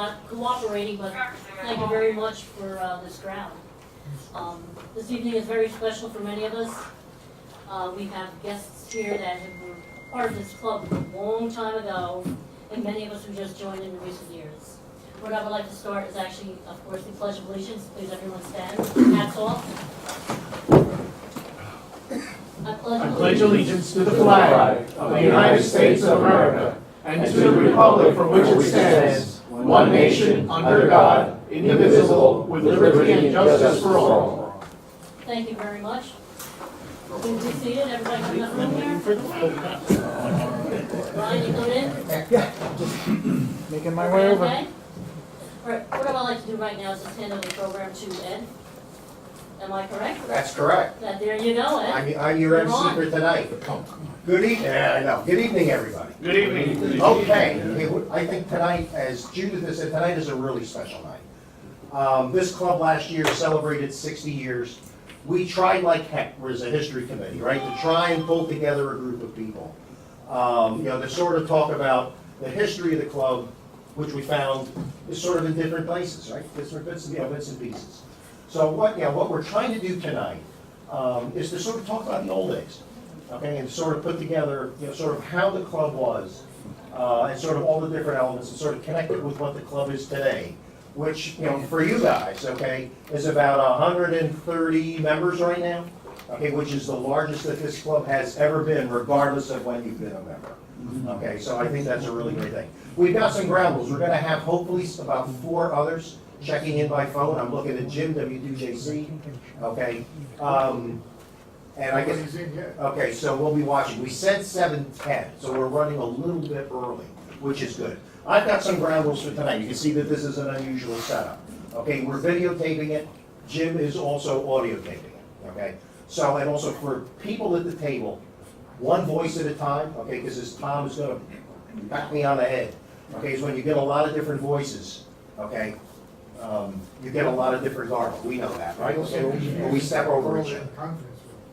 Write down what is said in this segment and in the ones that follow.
not cooperating, but thank you very much for this ground. This evening is very special for many of us. We have guests here that were part of this club a long time ago, and many of us who just joined in recent years. What I would like to start is actually, of course, the Pledge of Allegiance. Please everyone stand. Hats off. I pledge allegiance to the flag of the United States of America and to the republic for which it stands, one nation, under God, indivisible, with liberty and justice for all. Thank you very much. Please be seated. Everybody come enough room here? Ryan, you coming in? Yeah, just making my way over. Okay. All right, what I would like to do right now is just hand over the program to Ed. Am I correct? That's correct. There you go, Ed. I'm your You're MC on. for tonight. Good evening. Yeah, I know. Good evening, everybody. Good evening. Okay, I think tonight, as Judith has said, tonight is a really special night. This club last year celebrated 60 years. We tried like heck, as a history committee, right, to try and pull together a group of people. To sort of talk about the history of the club, which we found is sort of in different places, right? Different bits and pieces. So what we're trying to do tonight is to sort of talk about the old days, okay, and sort of put together, sort of how the club was, and sort of all the different elements, and sort of connect it with what the club is today, which, for you guys, okay, is about 130 members right now, okay, which is the largest that this club has ever been, regardless of when you've been a member. Okay, so I think that's a really great thing. We've got some ground rules. We're going to have hopefully about 4 others checking in by phone. I'm looking at Jim, W2JC, okay. And I guess, okay, so we'll be watching. We said 7:10, so we're running a little bit early, which is good. I've got some ground rules for tonight. You can see that this is an unusual setup. Okay, we're videotaping it. Jim is also audio taping it, okay? So, and also for people at the table, one voice at a time, okay, because as Tom is gonna back me on the head, okay, is when you get a lot of different voices, okay, you get a lot of different garble. We know that, right? So we step over each other.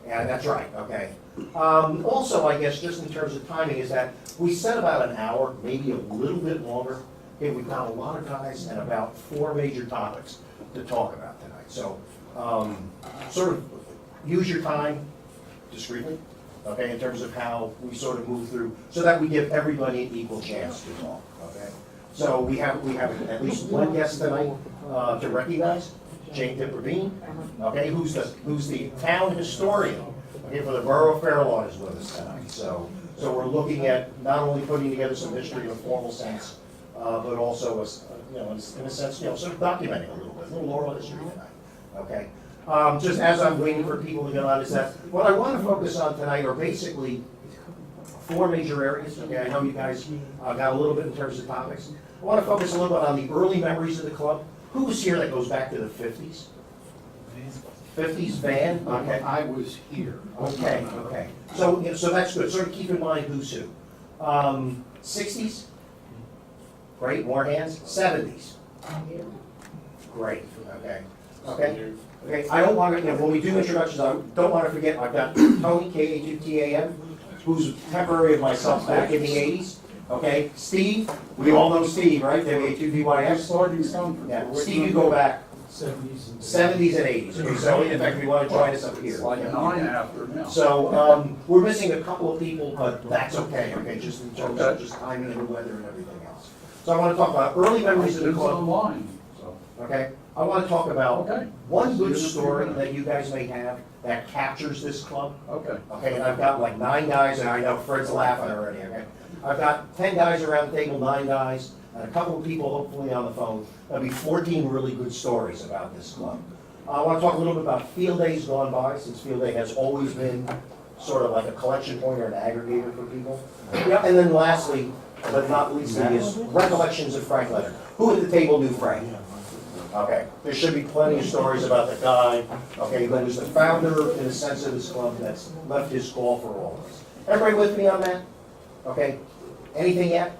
Yeah, that's right, okay. Also, I guess, just in terms of timing, is that we set about an hour, maybe a little bit longer. Okay, we've got a lot of guys and about 4 major topics to talk about tonight. So, sort of use your time discreetly, okay, in terms of how we sort of move through, so that we give everybody an equal chance to talk, okay? So we have at least one guest tonight to recognize. Jane Tipper-Bean, okay, who's the town historian, okay, for the borough of Fair Lawn is with us tonight. So we're looking at not only putting together some history in a formal sense, but also, in a sense, sort of documenting a little oral history tonight, okay. Just as I'm waiting for people to get on, is that what I want to focus on tonight are basically 4 major areas. Okay, I know you guys got a little bit in terms of topics. I want to focus a little bit on the early memories of the club. Who was here that goes back to the 50s? 50s, Van? Okay. I was here. Okay. So that's good. Sort of keep in mind who's who. 60s? Great, more hands. 70s? Great, okay. I don't want to, when we do introductions, I don't want to forget, I've got Tony, K-A-2-T-A-M, who's temporary of myself back in the 80s. Okay, Steve, we all know Steve, right? W-A-2-V-Y-S. Starting something. Yeah, Steve, you go back 70s. 70s and 80s. Okay, so in fact, we want to join us up here. It's like 9 after now. So we're missing a couple of people, but that's okay, just in terms of just timing and the weather and everything else. So I want to talk about early memories of the It's club. online, so. Okay, I want to talk about Okay. one good story that you guys may have that captures this club. Okay. Okay, and I've got like 9 guys, and I know Fred's laughing already, okay? I've got 10 guys around the table, 9 guys, and a couple of people hopefully on the phone. That'll be 14 really good stories about this club. I want to talk a little bit about field days gone by, since field day has always been sort of like a collection point or an aggregator for people. Yeah, and then lastly, but not leastly, is recollections of Frank Leonard. Who at the table knew Frank? Okay, there should be plenty of stories about the guy, okay, who was the founder, in a sense, of this club that's left his call for all of us. Everybody with me on that? Okay, anything yet?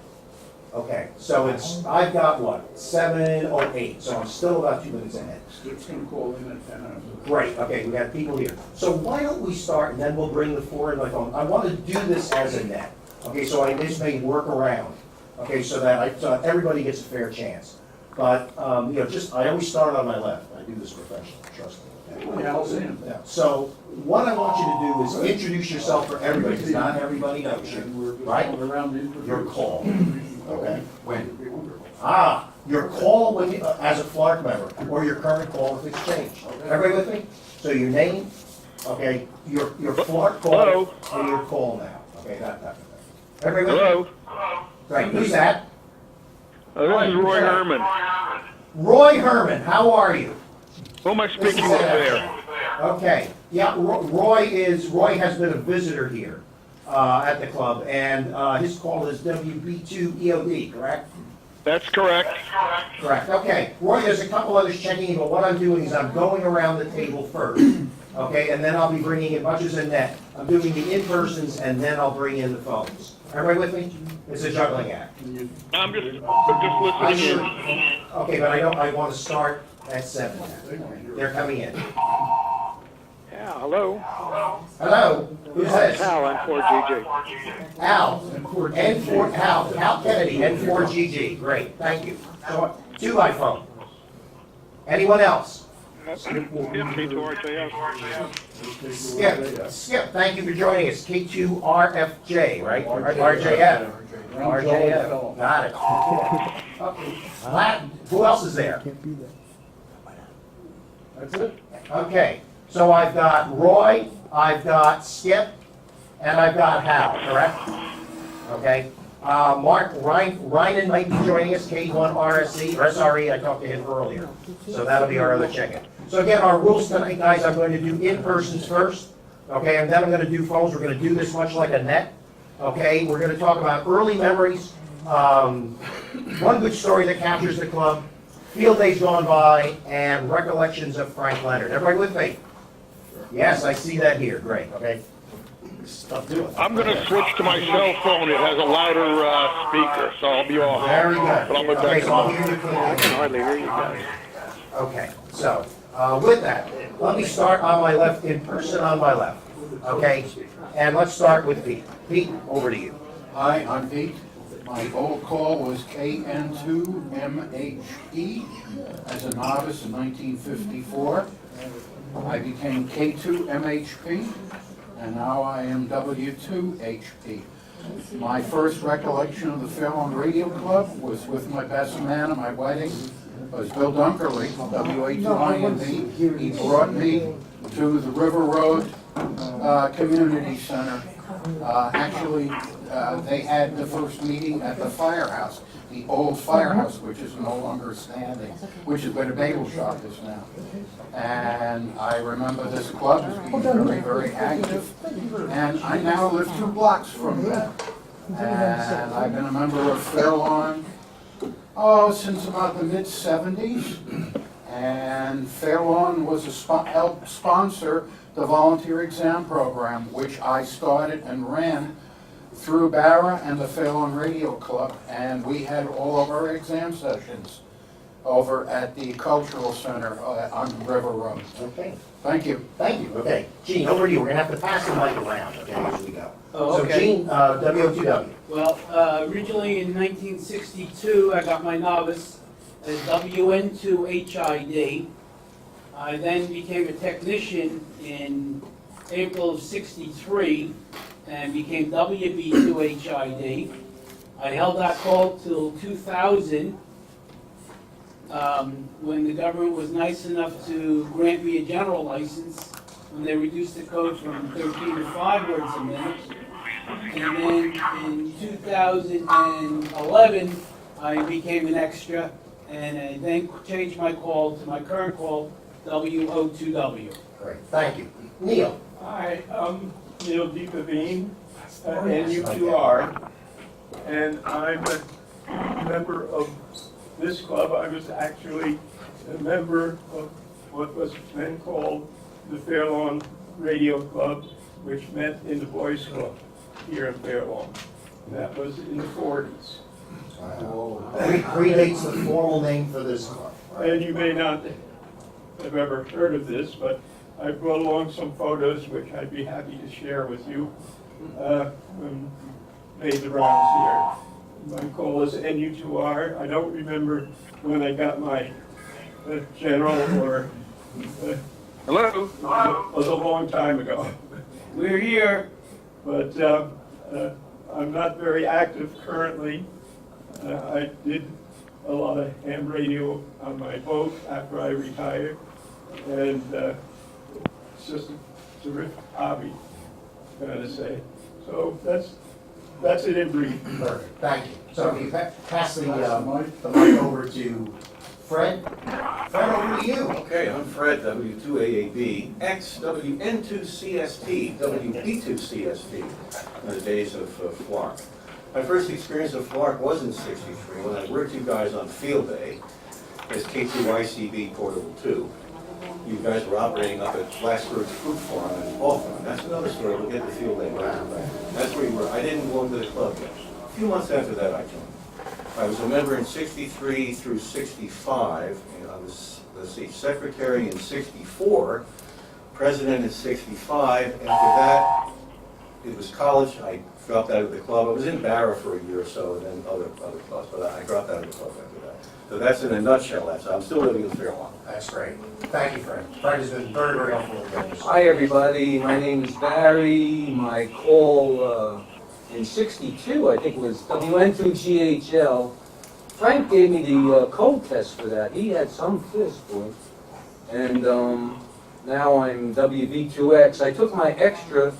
Okay, so I've got what, 7:08, so I'm still about 2 minutes ahead. Skip's gonna call in at 10 after. Great, okay, we got people here. So why don't we start, and then we'll bring the 4 in my phone. I want to do this as a net, okay, so this may work around, okay, so that everybody gets a fair chance. But, just, I always start on my left. I do this professionally, trust me. Okay? Yeah, I'll see him. Yeah, so what I want you to do is introduce yourself for everybody, because not everybody knows you, right? Your call, okay? When? Your call when you, as a FLARC member, or your current call with Exchange. Everybody with me? So your name, okay, your FLARC call, Hello. and your call now. Okay, that type of thing. Everybody with me? Hello, Great, who's that? this is Roy Herman. Roy Herman, how are you? Who am I This speaking is with Ed. there? Okay, yeah, Roy has been a visitor here at the club, and his call is WB2EOD, correct? That's correct. Correct, okay. Roy, there's a couple others checking in, but what I'm doing is I'm going around the table first, okay, and then I'll be bringing in, much as a net, I'm doing the in-persons, and then I'll bring in the phones. Everybody with me? It's a juggling act. I'm just I'm listening sure. in. Okay, but I want to start at 7 now. They're coming in. Yeah, hello. Hello, who's this? Hal, I'm 4GG. Al, N4, Hal Kennedy, N4GG, great, thank you. So, 2 by phone. Anyone else? Skip, thank you for joining us, K2RFJ, right? RJF. RJF, got it. Okay. Who else is there? That's it? Okay, so I've got Roy, I've got Skip, and I've got Hal, correct? Okay. Mark Rynan might be joining us, K1RSC, or SRE, I talked to him earlier. So that'll be our other check-in. So again, our rules tonight, guys, I'm going to do in-persons first, okay, and then I'm going to do phones. We're going to do this much like a net, okay? We're going to talk about early memories, one good story that captures the club, field days gone by, and recollections of Frank Leonard. Everybody with me? Yes, I see that here. Great, okay? Stop doing it. I'm going to switch to my cell phone. It has a louder speaker, so I'll be off. Very good. But I'll be Okay, back so I'll on. hear you clearly. I can hardly hear you guys. Okay, so, with that, let me start on my left, in person on my left, okay? And let's start with Pete. Pete, over to you. Hi, I'm Pete. My old call was KN2MHE as a novice in 1954. I became K2MHP, and now I am W2HP. My first recollection of the Fair Lawn Radio Club was with my best man at my wedding. It was Bill Dunkerley, W-A-2-I-N-D. He brought me to the River Road Community Center. Actually, they had the first meeting at the firehouse, the old firehouse, which is no longer standing, which is where the bagel shop is now. And I remember this club as being very, very active. And I now live 2 blocks from them. And I've been a member of Fair Lawn, since about the mid-70s. And Fair Lawn was helped sponsor the volunteer exam program, which I started and ran through Barra and the Fair Lawn Radio Club, and we had all of our exam sessions over at the Cultural Center on River Road. Okay, Thank you. thank you. Okay, Gene, over to you. We're gonna have to pass the mic around, okay, as we go. Oh, So okay. Gene, W02W. Well, originally in 1962, I got my novice as WN2HID. I then became a technician in April of '63 and became WB2HID. I held that call till 2000, when the government was nice enough to grant me a general license, when they reduced the code from 13 to 5 words a minute. And then in 2011, I became an extra, and I then changed my call to my current call, WO2W. Great, thank you. Neil? Hi, I'm Neil DePavine, NU2R, and I'm a member of this club. I was actually a member of what was then called the Fair Lawn Radio Club, which met in the Boys Club here in Fair Lawn. That was in the 40s. Predates the formal name for this club. And you may not have ever heard of this, but I brought along some photos which I'd be happy to share with you. Made the rounds here. my call is NU2R. I don't remember when I got my general or Hello? it was a long time ago. We're here. But I'm not very active currently. I did a lot of ham radio on my boat after I retired, and it's just a terrific hobby, I'm gonna say. So that's it in brief. Perfect, thank you. So if you pass the mic over to Fred. Fred, over to you. Okay, I'm Fred, W2AAB, XWN2CST, WP2CST, in the days of FLARC. My first experience of FLARC was in '63 when I worked you guys on field day as K2YCB Portable 2. You guys were operating up at Glassbird's Fruit Farm in Baltimore. That's another story, we'll get the field day around. That's where you were. I didn't go into the club yet. A few months after that I joined. I was a member in '63 through '65, and I was, let's see, secretary in '64, president in '65. After that, it was college. I dropped out of the club. I was in Barra for a year or so, and then other clubs, but I dropped out of the club after that. So that's in a nutshell. I'm still living in Fair Lawn. That's great. Thank you, Fred. Fred has been very, very helpful in this. Hi, everybody. My name is Barry. My call in '62, I think, was WN2GHL. Frank gave me the code test for that. He had some fizz for it. And now I'm WV2X. I took my extra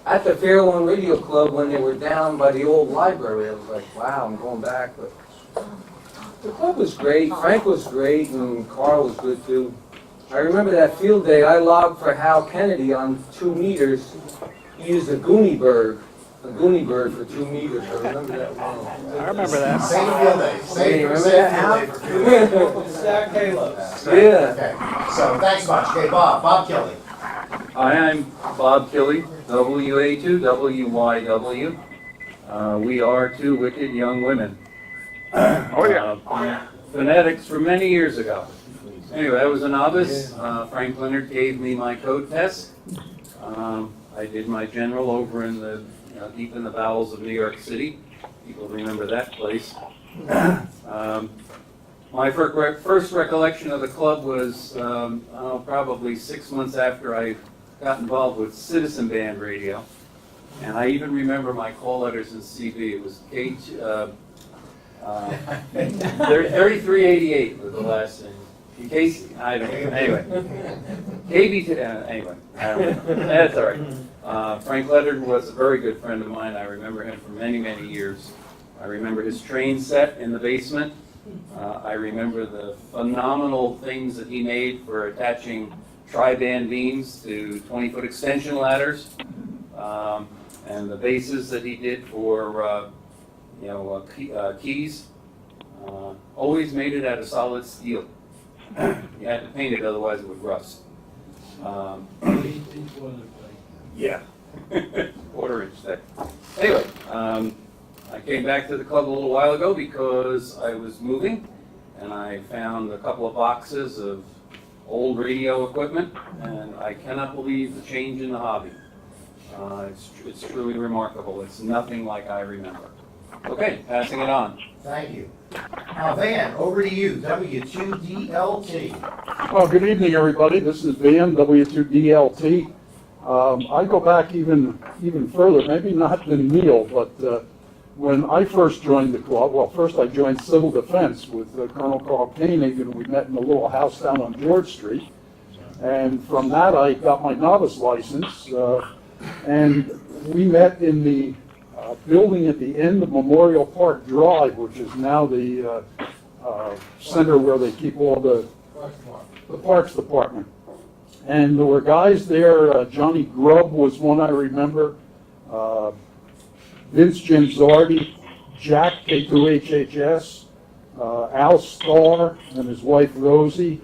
at the Fair Lawn Radio Club when they were down by the old library. I was like, wow, I'm going back. But the club was great. Frank was great, and Carl was good too. I remember that field day I logged for Hal Kennedy on 2 meters. He used a Goonie bird for 2 meters. I remember that well. I remember that. Same field day. Same remember field that, day for 2 years. Zach Halo. Yeah. Okay, so thanks much. Okay, Bob Kelly. Hi, I'm Bob Killey, WA2WYW. We are 2 wicked young women. Oh, yeah. Phonetics from many years ago. Anyway, I was a novice. Frank Leonard gave me my code test. I did my general over in the deep in the bowels of New York City. People remember that place. My first recollection of the club was probably 6 months after I got involved with Citizen Band Radio. And I even remember my call letters in CB. It was 3388 was the last thing. In case, I don't know. Anyway. KB, anyway, I don't know. That's all right. Frank Leonard was a very good friend of mine. I remember him for many, many years. I remember his train set in the basement. I remember the phenomenal things that he made for attaching tri-band beams to 20-foot extension ladders, and the bases that he did for keys. Always made it out of solid steel. You had to paint it, otherwise it would rust. Yeah, 1/4 inch thick. Anyway, I came back to the club a little while ago because I was moving, and I found a couple of boxes of old radio equipment, and I cannot believe the change in the hobby. It's truly remarkable. It's nothing like I remember. Okay, passing it on. Thank you. Van, over to you, W2DLT. Well, good evening, everybody. This is Van, W2DLT. I go back even further, maybe not than Neil, but when I first joined the club, well, first I joined Civil Defense with Colonel Carl Koenig, and we met in a little house down on George Street. And from that, I got my novice license, and we met in the building at the end of Memorial Park Drive, which is now the center where they keep all the Parks Department. And there were guys there. Johnny Grubb was one I remember. Vince Genzardi, Jack K2HHS, Al Starr and his wife Rosie.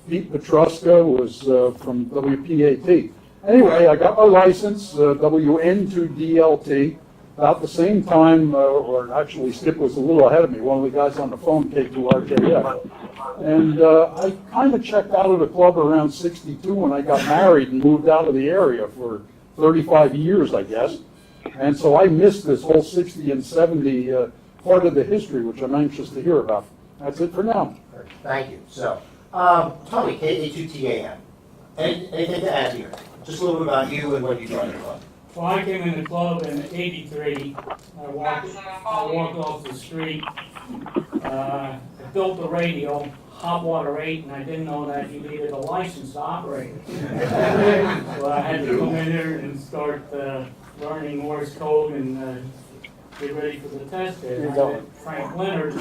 Pete Petruska was from WPAT. Anyway, I got my license, WN2DLT, about the same time, or actually Skip was a little ahead of me, one of the guys on the phone, K2RKF. And I kind of checked out of the club around '62 when I got married and moved out of the area for 35 years, I guess. And so I missed this whole 60 and 70 part of the history, which I'm anxious to hear about. That's it for now. Thank you. So, Tony, K-A-2-T-A-N. Anything to add here? Just a little bit about you and what you joined the club. Well, I came in the club in '83. I walked off the street. I built the radio, Hot Water 8, and I didn't know that you needed a license to operate it. So I had to come in there and start learning Morse code and get ready for the test there. I met Frank Leonard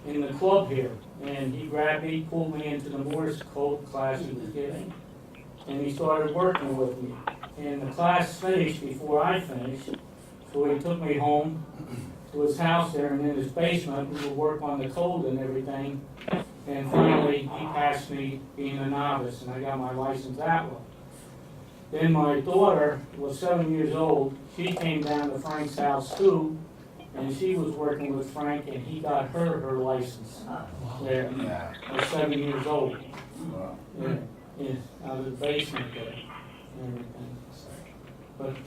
in the club here, and he grabbed me, pulled me into the Morse code class he was giving, and he started working with me. And the class finished before I finished, so he took me home to his house there, and in his basement we would work on the code and everything. And finally he passed me being a novice, and I got my license that way. Then my daughter was 7 years old. She came down to Frank's house too, and she was working with Frank, and he got her license there at 7 years old. Out of the basement there and everything. But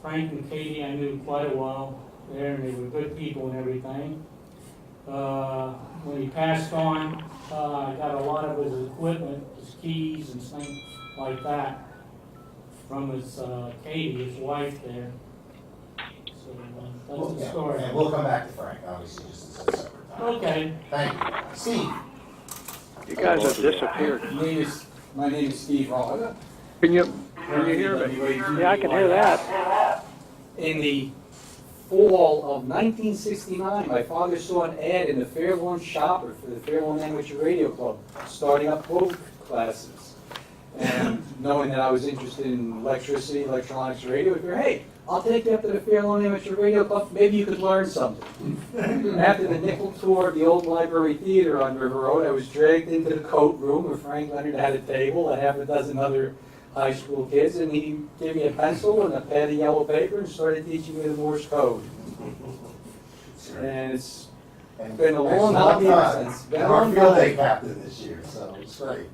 Frank and Katie I knew quite a while there, and they were good people and everything. When he passed on, I got a lot of his equipment, his keys and things like that from his Katie, his wife there. So that's the story. And we'll come back to Frank, obviously, just as a separate time. Okay. Thank you. Steve. You guys have disappeared. My name is Steve Rolla. Can you hear me? Yeah, I can hear that. In the fall of 1969, my father saw an ad in the Fair Lawn Shopper for the Fair Lawn Amateur Radio Club, starting up both classes. And knowing that I was interested in electricity, electronics, radio, he said, hey, I'll take you up to the Fair Lawn Amateur Radio Club, maybe you could learn something. After the nickel tour of the old library theater on River Road, I was dragged into the coat room where Frank Leonard had a table and half a dozen other high school kids, and he gave me a pencil and a pad of yellow paper and started teaching me the Morse code. And it's been a long hobby ever since. Our field day captain this year, so it's great.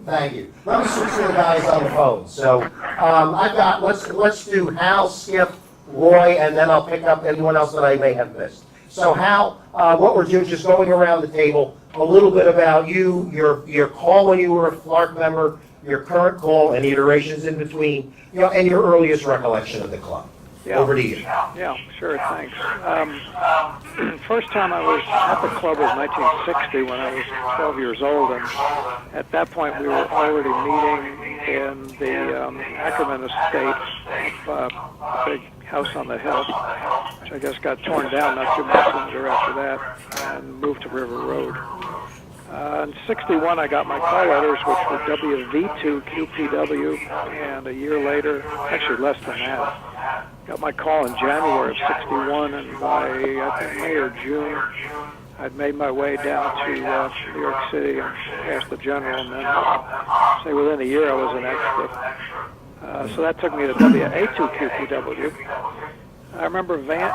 Thank you. Let me switch to the guys on the phone. So I've got, let's do Hal, Skip, Roy, and then I'll pick up anyone else that I may have missed. So Hal, what we're doing is just going around the table, a little bit about you, your call when you were a FLARC member, your current call and the iterations in between, and your earliest recollection of the club. Yeah. Over to you. Yeah, sure, thanks. First time I was at the club was 1960 when I was 12 years old, and at that point we were already meeting in the Ackerman estate, a big house on the hill, which I guess got torn down not too much longer after that, and moved to River Road. In 61 I got my call letters, which were WV2QPW, and a year later, actually less than that, got my call in January of 61, and by I think May or June I'd made my way down to New York City and past the General, and then say within a year I was an extra. So that took me to WA2QPW. I remember Van very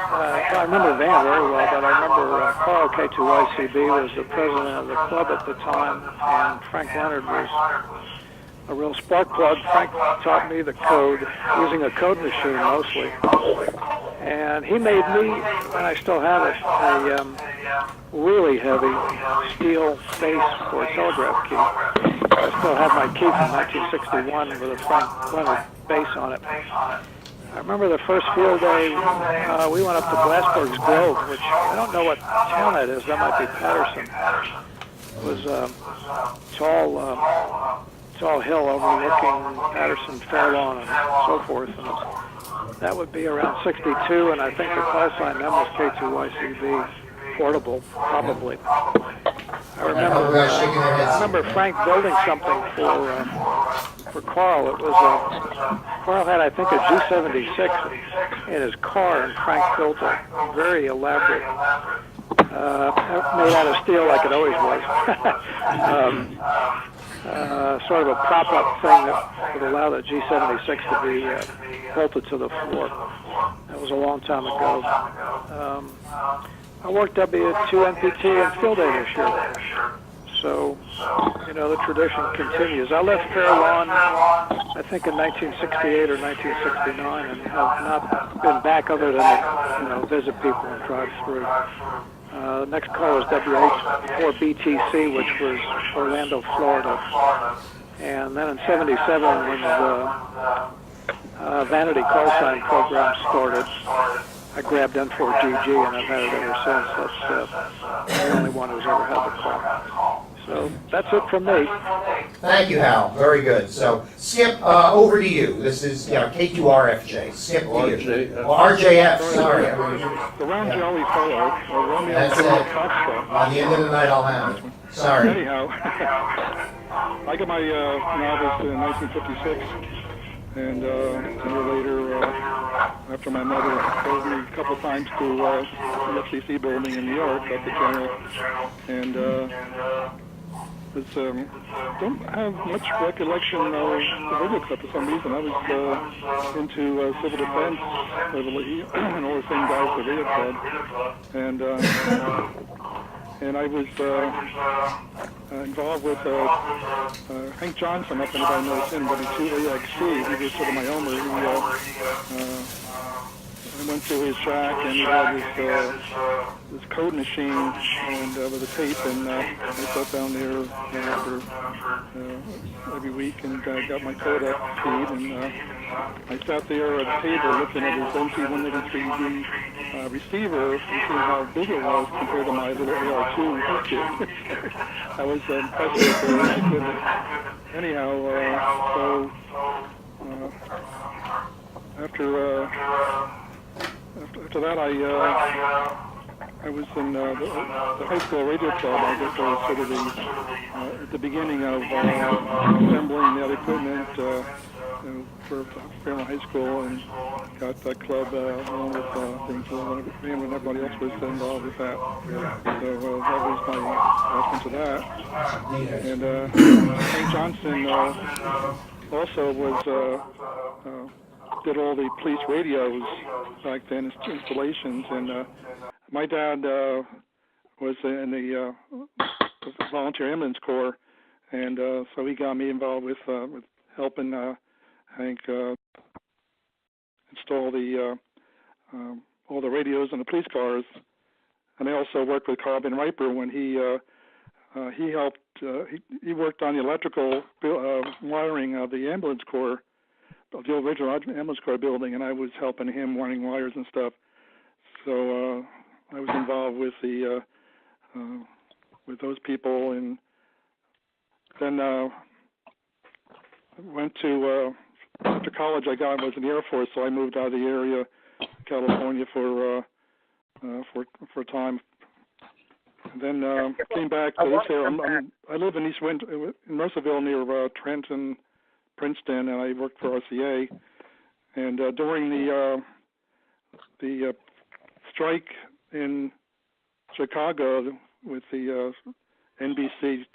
well, but I remember Carl K2YCB was the president of the club at the time, and Frank Leonard was a real spark plug. Frank taught me the code, using a code machine mostly, and he made me, and I still have it, a really heavy steel base for a telegraph key. I still have my key from 1961 with a Frank Leonard base on it. I remember the first field day, we went up to Glassberg's Grove, which I don't know what town that is. That might be Patterson. It was a tall hill overlooking Patterson, Fair Lawn, and so forth. And that would be around 62, and I think the call sign then was K2YCB, portable, probably. I remember Frank building something for Carl. It was Carl had, I think, a G76 in his car, and Frank built a very elaborate, made out of steel like it always was, sort of a prop-up thing that would allow the G76 to be bolted to the floor. That was a long time ago. I worked W2 NPT and field day this year. So, the tradition continues. I left Fair Lawn, I think, in 1968 or 1969, and have not been back other than to, visit people and drive through. The next call was WH4BTC, which was Orlando, Florida. And then in 77, when the Vanity Call Sign program started, I grabbed N4GG, and I've had it ever since. That's the only one who's ever had the call. So that's it from me. Thank you, Hal. Very good. So, Skip, over to you. This is K2RFJ. Skip to you. RJF, sorry. The round jolly fellow, or Romeo That's it. Foxtrot. By the end of the night, I'll have it. Sorry. Anyhow, I got my novels in 1956, and a year later, after my mother drove me a couple of times to the FCC building in New York, up the General, and don't have much recollection of the video club for some reason. I was into civil defense heavily, and all the same guys at the video club, and I was involved with Hank Johnson, up in the knows him, but in 2AXC, he was sort of my owner. I went to his shack, and he had this code machine and with a tape, and I sat down there for every week and got my code up feed, and I sat there at the table looking at his MT183D receiver and seeing how big it was compared to my little AR2 kit. I was impressed with it. Anyhow, after that, I was in the high school radio club. I guess I was sort of at the beginning of assembling the other equipment for Fair Lawn High School, and got that club along with things when everybody else was involved with that. So that was my reference to that. And Hank Johnson also was did all the police radios back then, installations, and my dad was in the volunteer ambulance corps, and so he got me involved with helping Hank install the all the radios in the police cars, and I also worked with Carl Ben Riper when he helped. He worked on the electrical wiring of the ambulance corps, the original ambulance corps building, and I was helping him wiring wires and stuff. So I was involved with the with those people, and then went to after college. I was in the Air Force, so I moved out of the area, California, for a time. And then came back to this area. I live in East Wind, in Mercerville, near Trenton, Princeton, and I worked for RCA. And during the strike in Chicago with the NBC,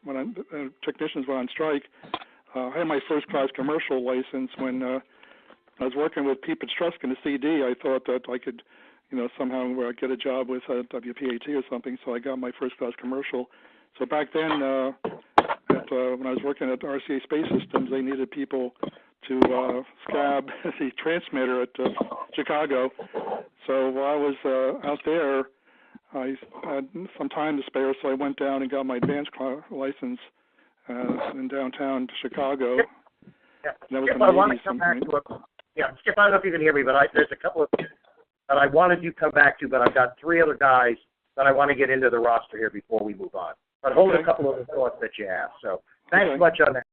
when technicians were on strike, I had my first-class commercial license when I was working with Peep and Strusk in the CD. I thought that I could, somehow get a job with WPAT or something, so I got my first-class commercial. So back then, when I was working at RCA Space Systems, they needed people to scab the transmitter at Chicago. So while I was out there, I had some time to spare, so I went down and got my advanced license in downtown Chicago. Yeah. That was Skip, in I the want to 80s come back something. to Skip, I don't know if you can hear me, but there's a couple of things that I wanted you to come back to, but I've got three other guys that I want to get into the roster here before we move on. But hold a couple of the thoughts that you have. So thanks much on that.